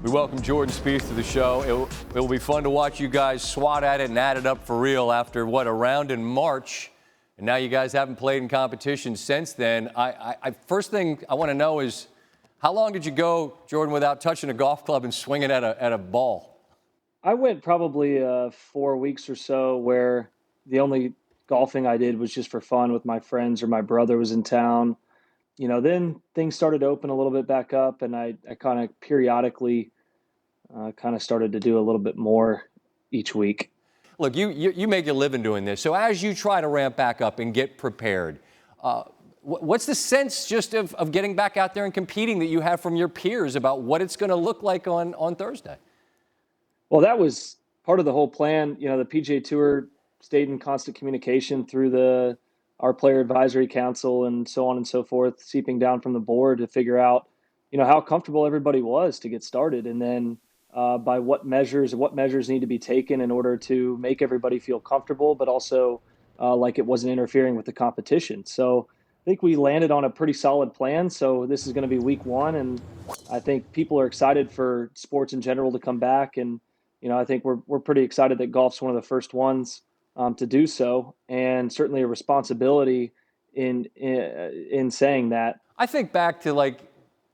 We welcome Jordan Spieth to the show. It'll be fun to watch you guys swat at it and add it up for real after, a round in March. And now you guys haven't played in competition since then. First thing I want to know is, how long did you go, Jordan, without touching a golf club and swinging at a ball? I went probably 4 weeks or so where the only golfing I did was just for fun with my friends or my brother was in town. Then things started to open a little bit back up, and I kind of periodically kind of started to do a little bit more each week. Look, you make a living doing this. So as you try to ramp back up and get prepared, what's the sense just of getting back out there and competing that you have from your peers about what it's going to look like on Thursday? Well, that was part of the whole plan. The PGA Tour stayed in constant communication through our player advisory council and so on and so forth, seeping down from the board to figure out, how comfortable everybody was to get started. And then by what measures need to be taken in order to make everybody feel comfortable, but also like it wasn't interfering with the competition. So I think we landed on a pretty solid plan. So this is going to be week one. And I think people are excited for sports in general to come back. And, I think we're pretty excited that golf's one of the first ones to do so, and certainly a responsibility in saying that. I think back to and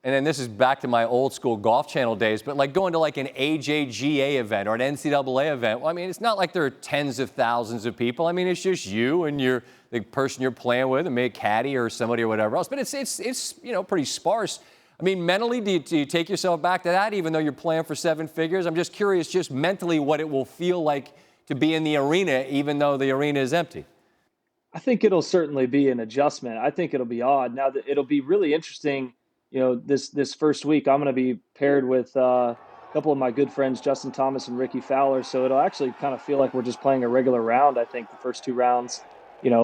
then this is back to my old school Golf Channel days, but going to an AJGA event or an NCAA event. Well, I mean, it's not like there are tens of thousands of people. I mean, it's just you and the person you're playing with, and maybe a caddy or somebody or whatever else. But it's pretty sparse. I mean, mentally, do you take yourself back to that, even though you're playing for seven figures? I'm just curious, just mentally, what it will feel like to be in the arena, even though the arena is empty. I think it'll certainly be an adjustment. I think it'll be odd. Now, it'll be really interesting. This first week, I'm going to be paired with a couple of my good friends, Justin Thomas and Ricky Fowler. So it'll actually kind of feel like we're just playing a regular round. I think the first two rounds.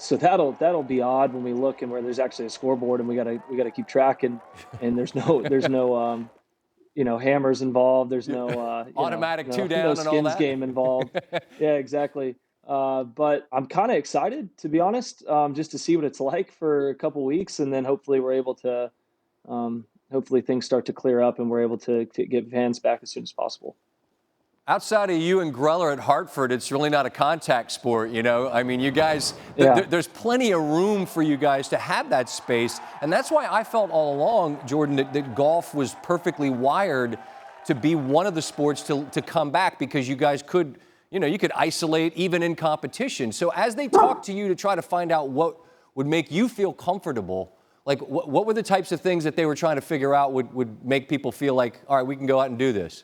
So that'll be odd when we look and where there's actually a scoreboard and we gotta keep track and there's no hammers involved. There's no automatic two down no and all skins that game involved. Yeah, exactly. But I'm kind of excited, to be honest, just to see what it's like for a couple weeks, and then hopefully we're able to, hopefully things start to clear up and we're able to get fans back as soon as possible. Outside of you and Greller at Hartford, it's really not a contact sport, I mean, you guys, there's plenty of room for you guys to have that space. And that's why I felt all along, Jordan, that golf was perfectly wired to be one of the sports to come back, because you guys could, you could isolate even in competition. So as they talk to you to try to find out what would make you feel comfortable, what were the types of things that they were trying to figure out would make people feel like, all right, we can go out and do this?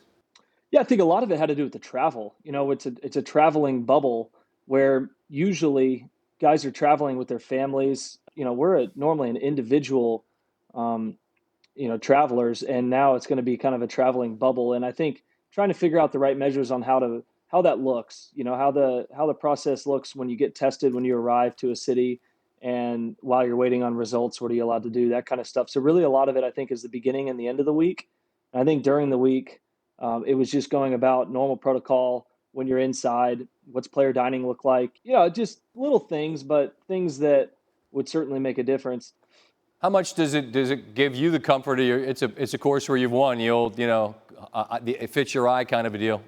Yeah, I think a lot of it had to do with the travel. It's a traveling bubble where usually guys are traveling with their families. We're normally an individual, travelers, and now it's going to be kind of a traveling bubble. And I think trying to figure out the right measures on how that looks, how the process looks when you get tested, when you arrive to a city, and while you're waiting on results, what are you allowed to do, that kind of stuff. So really a lot of it, I think, is the beginning and the end of the week. And I think during the week, it was just going about normal protocol when you're inside. What's player dining look like? Just little things, but things that would certainly make a difference. How much does it give you the comfort of it's a course where you've won, it fits your eye kind of a deal?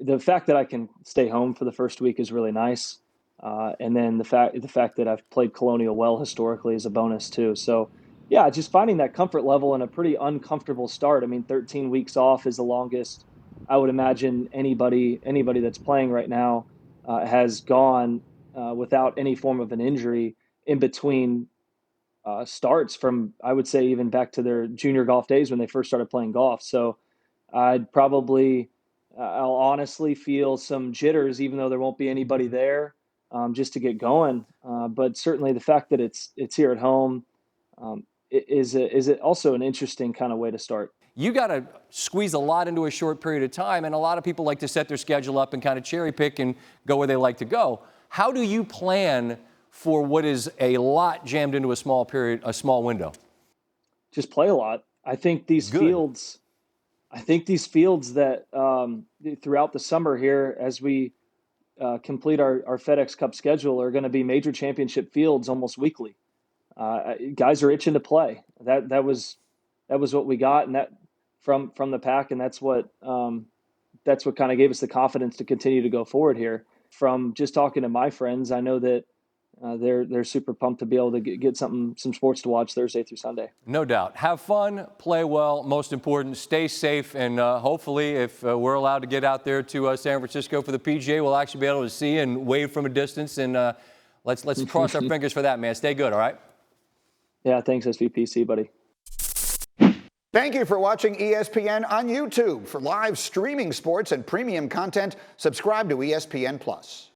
The fact that I can stay home for the first week is really nice. And then the fact that I've played Colonial well historically is a bonus too. So yeah, just finding that comfort level in a pretty uncomfortable start. I mean, 13 weeks off is the longest I would imagine anybody that's playing right now has gone without any form of an injury in between starts, from, I would say, even back to their junior golf days when they first started playing golf. So I'll honestly feel some jitters, even though there won't be anybody there, just to get going. But certainly the fact that it's here at home, is it also an interesting kind of way to start. You got to squeeze a lot into a short period of time, and a lot of people like to set their schedule up and kind of cherry pick and go where they like to go. How do you plan for what is a lot jammed into a small window? Just play a lot. I think these fields that throughout the summer here, as we complete our FedEx Cup schedule, are going to be major championship fields almost weekly. Guys are itching to play. That was what we got, and that from the pack, and that's what kind of gave us the confidence to continue to go forward here. From just talking to my friends, I know that they're super pumped to be able to get some sports to watch Thursday through Sunday. No doubt. Have fun, play well, most important, stay safe, and hopefully if we're allowed to get out there to San Francisco for the PGA, we'll actually be able to see and wave from a distance, and let's cross our fingers for that, man. Stay good, all right? Yeah, thanks, SVP. See you, buddy. Thank you for watching ESPN on YouTube. For live streaming sports and premium content, subscribe to ESPN+.